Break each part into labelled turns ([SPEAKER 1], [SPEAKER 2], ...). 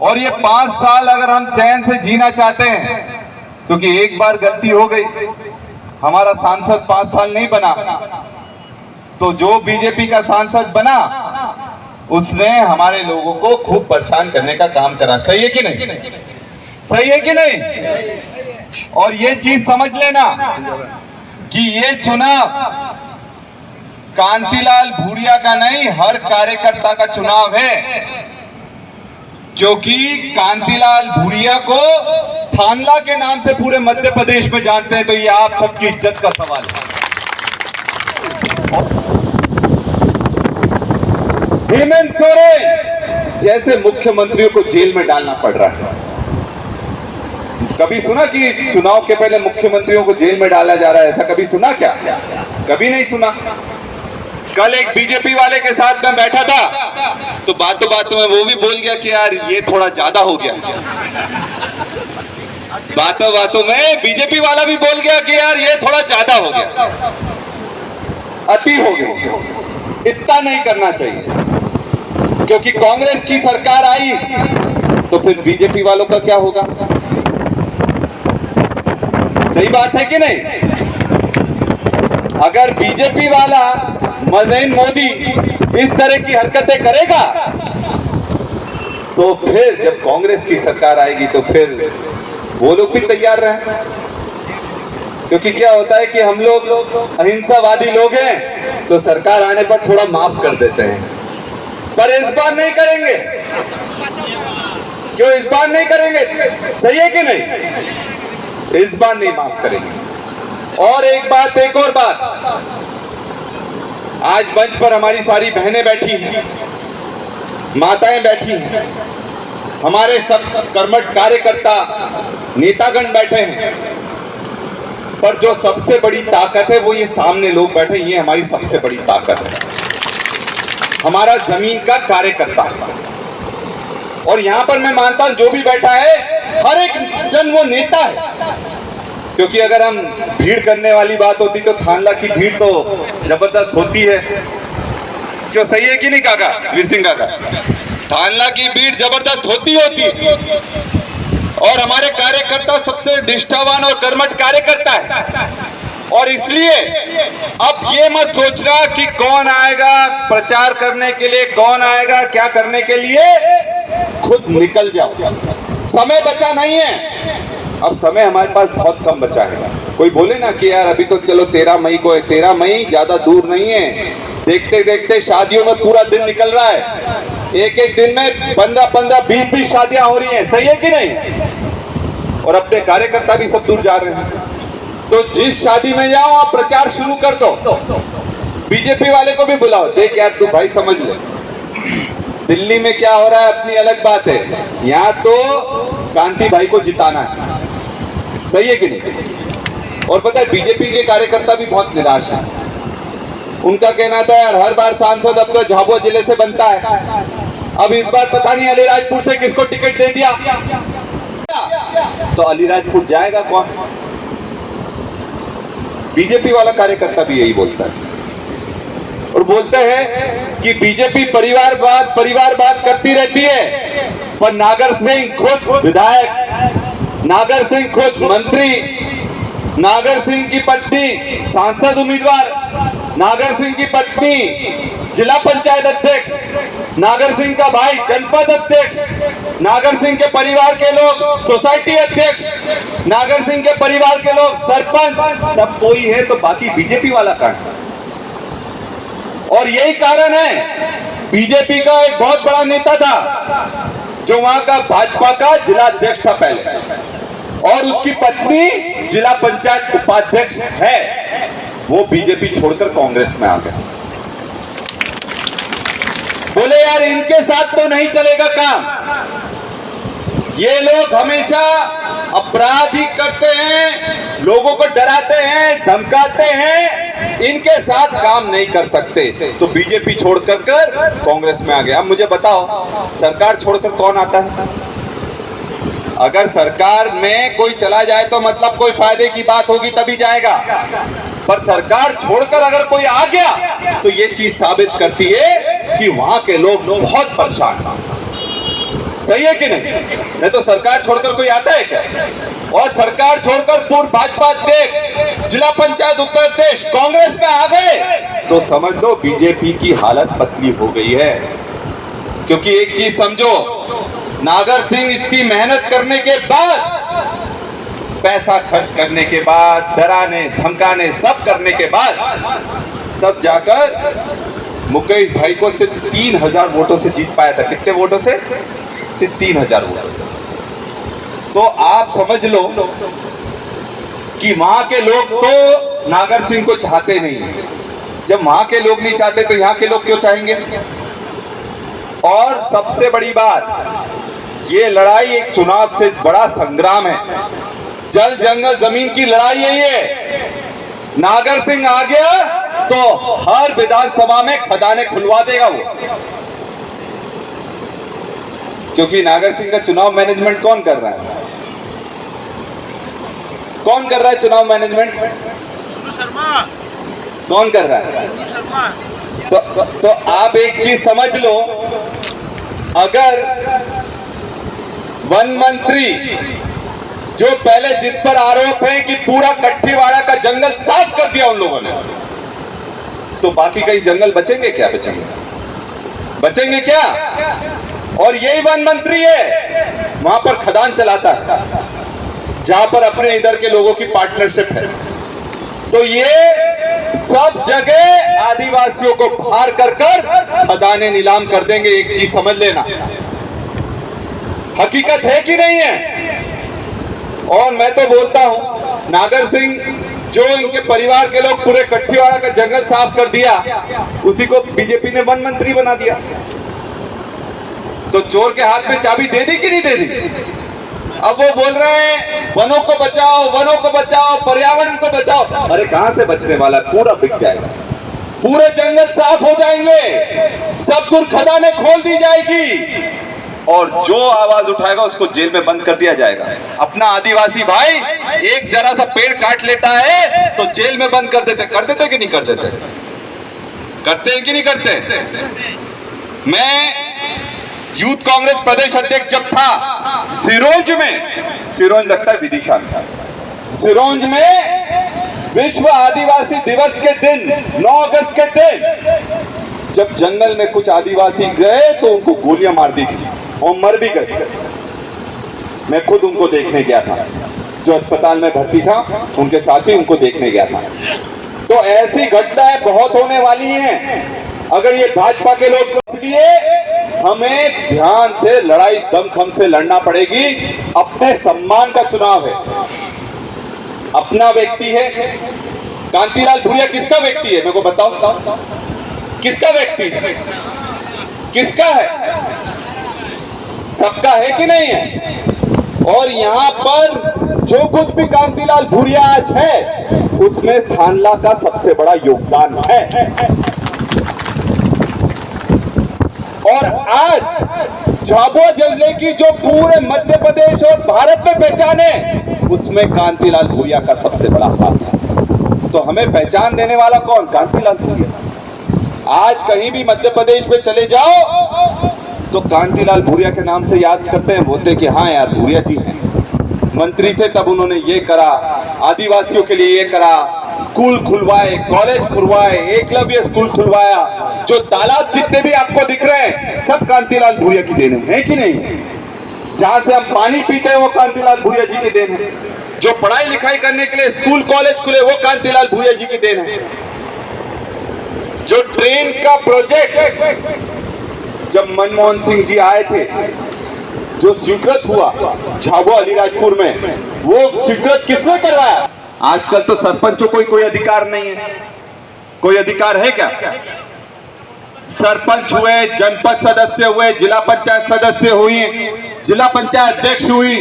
[SPEAKER 1] और ये 5 साल अगर हम चैन से जीना चाहते हैं, क्योंकि एक बार गलती हो गई, हमारा सांसद 5 साल नहीं बना, तो जो बीजेपी का सांसद बना उसने हमारे लोगों को खूब परेशान करने का काम करा। सही है कि नहीं? सही है कि नहीं? और ये चीज समझ लेना कि ये चुनाव कांतिलाल भूरिया का नहीं, हर कार्यकर्ता का चुनाव है, क्योंकि कांतिलाल भूरिया को थानला के नाम से पूरे मध्य प्रदेश में जानते हैं। तो ये आप सबकी इज्जत का सवाल है। हेमंत सोरेन जैसे मुख्यमंत्रियों को जेल में डालना पड़ रहा है। कभी सुना कि चुनाव के पहले मुख्यमंत्रियों को जेल में डाला जा रहा है? ऐसा कभी सुना क्या? कभी नहीं सुना। कल एक बीजेपी वाले के साथ मैं बैठा था, तो बातों बातों में वो भी बोल गया कि यार ये थोड़ा ज्यादा हो गया। बातों बातों में बीजेपी वाला भी बोल गया कि यार ये थोड़ा ज्यादा हो गया, अति हो गया, इतना नहीं करना चाहिए। क्योंकि कांग्रेस की सरकार आई तो फिर बीजेपी वालों का क्या होगा? सही बात है कि नहीं? अगर बीजेपी वाला नरेंद्र मोदी इस तरह की हरकतें करेगा तो फिर जब कांग्रेस की सरकार आएगी तो फिर वो लोग भी तैयार रहे। क्योंकि क्या होता है कि हम लोग अहिंसावादी लोग हैं, तो सरकार आने पर थोड़ा माफ कर देते हैं, पर इस बार नहीं करेंगे। क्यों इस बार नहीं करेंगे? सही है कि नहीं? इस बार नहीं माफ करेंगे। और एक बात, एक और बात, आज मंच पर हमारी सारी बहनें बैठी हैं, माताएं बैठी हैं, हमारे सब कर्मठ कार्यकर्ता नेतागण बैठे हैं, पर जो सबसे बड़ी ताकत है वो ये सामने लोग बैठे, ये हमारी सबसे बड़ी ताकत है, हमारा जमीन का कार्यकर्ता। और यहां पर मैं मानता हूं जो भी बैठा है हर एक जन वो नेता है। क्योंकि अगर हम भीड़ करने वाली बात होती तो थानला की भीड़ तो जबरदस्त होती है। क्यों? सही है कि नहीं काका? वीर सिंह काका, थानला की भीड़ जबरदस्त होती और हमारे कार्यकर्ता सबसे निष्ठावान और कर्मठ कार्यकर्ता है। और इसलिए अब ये मत सोचना कि कौन आएगा प्रचार करने के लिए, कौन आएगा क्या करने के लिए, खुद निकल जाओ। समय बचा नहीं है, अब समय हमारे पास बहुत कम बचा है। कोई बोले ना कि यार अभी तो चलो 13 मई को है, 13 मई ज्यादा दूर नहीं है। देखते देखते शादियों में पूरा दिन निकल रहा है, एक एक दिन में 15-15, 20-20 शादियां हो रही हैं। सही है कि नहीं? और अपने कार्यकर्ता भी सब दूर जा रहे हैं। तो जिस शादी में जाओ आप प्रचार शुरू कर दो, बीजेपी वाले को भी बुलाओ, देख यार तू भाई समझ ले दिल्ली में क्या हो रहा है अपनी अलग बात है, यहाँ तो कांति भाई को जिताना है। सही है कि नहीं? और पता है बीजेपी के कार्यकर्ता भी बहुत निराश हैं। उनका कहना था यार हर बार सांसद अपना झाबुआ जिले से बनता है, अब इस बार पता नहीं अलीराजपुर से किसको टिकट दे दिया, तो अलीराजपुर जाएगा कौन? बीजेपी वाला कार्यकर्ता भी यही बोलता है। और बोलते हैं कि बीजेपी परिवारवाद करती रहती है, पर नागर सिंह खुद विधायक, नागर सिंह खुद मंत्री, नागर सिंह की पत्नी सांसद उम्मीदवार, नागर सिंह की पत्नी जिला पंचायत अध्यक्ष, नागर सिंह का भाई जनपद अध्यक्ष, नागर सिंह के परिवार के लोग सोसाइटी अध्यक्ष, नागर सिंह के परिवार के लोग सरपंच, सब कोई है, तो बाकी बीजेपी वाला कौन है? और यही कारण है बीजेपी का एक बहुत बड़ा नेता था जो वहां का भाजपा का जिला अध्यक्ष था पहले, और उसकी पत्नी जिला पंचायत उपाध्यक्ष है, वो बीजेपी छोड़कर कांग्रेस में आ गए। बोले यार इनके साथ तो नहीं चलेगा काम, ये लोग हमेशा अपराध ही करते हैं, लोगों को डराते हैं, धमकाते हैं, इनके साथ काम नहीं कर सकते, तो बीजेपी छोड़कर कांग्रेस में आ गया। अब मुझे बताओ सरकार छोड़कर कौन आता है? अगर सरकार में कोई चला जाए तो मतलब कोई फायदे की बात होगी तभी जाएगा, पर सरकार छोड़कर अगर कोई आ गया तो ये चीज साबित करती है कि वहां के लोग बहुत परेशान हैं। सही है कि नहीं? नहीं तो सरकार छोड़कर कोई आता है क्या? और सरकार छोड़कर पूर्व भाजपा अध्यक्ष, जिला पंचायत उपाध्यक्ष कांग्रेस में आ गए तो समझ लो बीजेपी की हालत पतली हो गई है। क्योंकि एक चीज समझो, नागर सिंह इतनी मेहनत करने के बाद, पैसा खर्च करने के बाद, डराने धमकाने सब करने के बाद, तब जाकर मुकेश भाई को सिर्फ 3000 वोटों से जीत पाया था। कितने वोटों से? सिर्फ 3000 वोटों से। तो आप समझ लो कि वहां के लोग तो नागर सिंह को चाहते नहीं। जब वहां के लोग नहीं चाहते तो यहाँ के लोग क्यों चाहेंगे? और सबसे बड़ी बात, ये लड़ाई एक चुनाव से बड़ा संग्राम है। जल जंगल जमीन की लड़ाई है ये। नागर सिंह आ गया तो हर विधानसभा में खदानें खुलवा देगा वो। क्योंकि नागर सिंह का चुनाव मैनेजमेंट कौन कर रहा है? कौन कर रहा है चुनाव मैनेजमेंट? कौन कर रहा है? तो आप एक चीज समझ लो, अगर वन मंत्री जो पहले जिस पर आरोप है कि पूरा कट्ठीवाड़ा का जंगल साफ कर दिया उन लोगों ने, तो बाकी कई जंगल बचेंगे क्या? बचेंगे क्या? और यही वन मंत्री है वहां पर खदान चलाता है जहां पर अपने इधर के लोगों की पार्टनरशिप है। तो ये सब जगह आदिवासियों को फाड़ कर खदानें नीलाम कर देंगे। एक चीज समझ लेना, हकीकत है कि नहीं है? और मैं तो बोलता हूं, नागर सिंह जो इनके परिवार के लोग पूरे कट्ठीवाड़ा का जंगल साफ कर दिया, उसी को बीजेपी ने वन मंत्री बना दिया। तो चोर के हाथ में चाबी दे दी कि नहीं दे दी? अब वो बोल रहे हैं वनों को बचाओ, वनों को बचाओ, पर्यावरण को बचाओ। अरे कहां से बचने वाला है? पूरा बिक जाएगा, पूरे जंगल साफ हो जाएंगे, सब दूर खदानें खोल दी जाएगी और जो आवाज उठाएगा उसको जेल में बंद कर दिया जाएगा। अपना आदिवासी भाई एक जरा सा पेड़ काट लेता है तो जेल में बंद कर देते कि नहीं कर देते? करते हैं कि नहीं करते? मैं यूथ कांग्रेस प्रदेश अध्यक्ष जब था सिरोंज में, सिरोंज लगता है विदिशा में, सिरोंज में विश्व आदिवासी दिवस के दिन 9 अगस्त के दिन जब जंगल में कुछ आदिवासी गए तो उनको गोलियां मार दी थी और मर भी गए। मैं खुद उनको देखने गया था, जो अस्पताल में भर्ती था उनके साथ ही उनको देखने गया था। तो ऐसी घटनाएं बहुत होने वाली हैं। अगर ये भाजपा के लोग, इसलिए हमें ध्यान से लड़ाई दमखम से लड़ना पड़ेगी। अपने सम्मान का चुनाव है, अपना व्यक्ति है। कांतिलाल भूरिया किसका व्यक्ति है? मेरे को बताओ, किसका व्यक्ति है? किसका है? सबका है कि नहीं है? और यहाँ पर जो कुछ भी कांतिलाल भूरिया आज है उसमें थानला का सबसे बड़ा योगदान है। और आज झाबुआ जिले की जो पूरे मध्य प्रदेश और भारत में पहचान है उसमें कांतिलाल भूरिया का सबसे बड़ा हाथ है। तो हमें पहचान देने वाला कौन? कांतिलाल भूरिया। आज कहीं भी मध्य प्रदेश में चले जाओ तो कांतिलाल भूरिया के नाम से याद करते हैं, बोलते हैं कि हाँ यार भूरिया जी हैं, मंत्री थे तब उन्होंने ये करा, आदिवासियों के लिए ये करा, स्कूल खुलवाए, कॉलेज खुलवाए, एकलव्य स्कूल खुलवाया। जो तालाब जितने भी आपको दिख रहे हैं सब कांतिलाल भूरिया की देन है कि नहीं? जहां से हम पानी पीते हैं वो कांतिलाल भूरिया जी की देन है। जो पढ़ाई लिखाई करने के लिए स्कूल कॉलेज खुले वो कांतिलाल भूरिया जी की देन है। जो ट्रेन का प्रोजेक्ट जब मनमोहन सिंह जी आए थे, जो स्वीकृत हुआ झाबुआ अलीराजपुर में, वो स्वीकृत किसने करवाया? आजकल तो सरपंचों को कोई अधिकार नहीं है। कोई अधिकार है क्या? सरपंच हुए, जनपद सदस्य हुए, जिला पंचायत सदस्य हुई, जिला पंचायत अध्यक्ष हुई,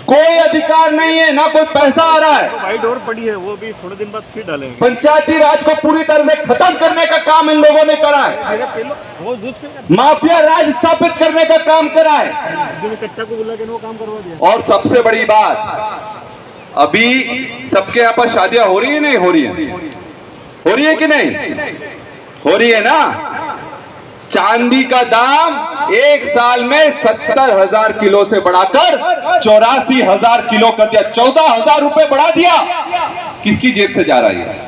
[SPEAKER 1] कोई अधिकार नहीं है, ना कोई पैसा आ रहा है।
[SPEAKER 2] वाइट और पड़ी है, वो भी थोड़े दिन बाद फिर डालेंगे।
[SPEAKER 1] पंचायती राज को पूरी तरह से खत्म करने का काम इन लोगों ने करा है। माफिया राज स्थापित करने का काम करा है।
[SPEAKER 2] कट्टा को बुला के वो काम करवा दिया।
[SPEAKER 1] और सबसे बड़ी बात, अभी सबके यहाँ पर शादियां हो रही है नहीं हो रही है? हो रही है कि नहीं? हो रही है ना? चांदी का दाम एक साल में 70,000 किलो से बढ़ाकर 84,000 किलो कर दिया। 14,000 रुपए बढ़ा दिया। किसकी जेब से जा रहा है?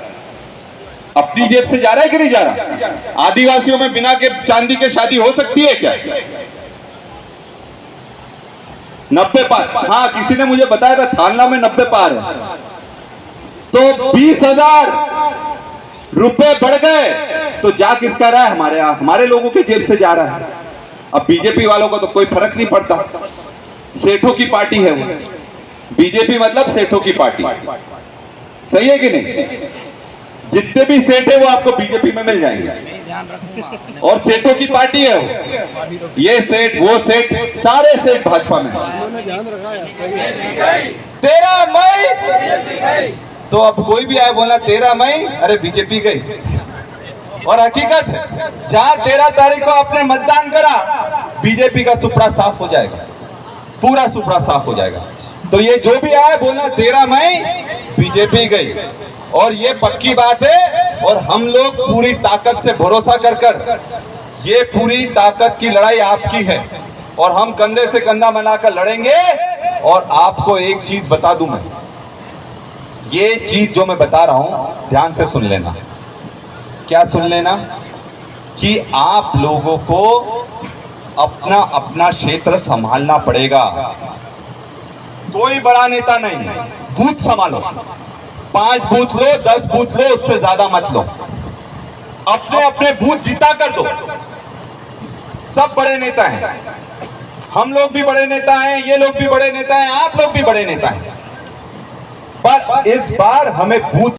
[SPEAKER 1] अपनी जेब से जा रहा है कि नहीं जा रहा? आदिवासियों में बिना के चांदी के शादी हो सकती है क्या? 90 पार। हाँ, किसी ने मुझे बताया था थाना में 90 पार है। तो 20,000 रुपए बढ़ गए तो जा किसका रहा है? हमारे लोगों के जेब से जा रहा है। अब बीजेपी वालों को तो कोई फर्क नहीं पड़ता, सेठों की पार्टी है वो। बीजेपी मतलब सेठों की पार्टी, सही है कि नहीं? जितने भी सेठ है वो आपको बीजेपी में मिल जाएंगे और सेठों की पार्टी है वो। ये सेठ वो सेठ सारे सेठ भाजपा में।
[SPEAKER 3] 13 मई तो अब कोई भी आए बोला 13 मई, अरे बीजेपी गई। और हकीकत है, जहां 13 तारीख को आपने मतदान करा, बीजेपी का सुपड़ा साफ हो जाएगा, पूरा सुपड़ा साफ हो जाएगा। तो ये जो भी आए बोला 13 मई बीजेपी गई, और ये पक्की बात है। और हम लोग पूरी ताकत से भरोसा कर ये पूरी ताकत की लड़ाई आपकी है और हम कंधे से कंधा मिलाकर लड़ेंगे। और आपको एक चीज बता दूं मैं, ये चीज जो मैं बता रहा हूं ध्यान से सुन लेना। क्या सुन लेना? कि आप लोगों को अपना अपना क्षेत्र संभालना पड़ेगा। कोई बड़ा नेता नहीं, बूथ संभालो। 5 बूथ लो, 10 बूथ लो, उससे ज्यादा मत लो। अपने अपने बूथ जीता कर दो। सब बड़े नेता हैं, हम लोग भी बड़े नेता हैं, ये लोग भी बड़े नेता हैं, आप लोग भी बड़े नेता हैं, पर इस बार हमें बूथ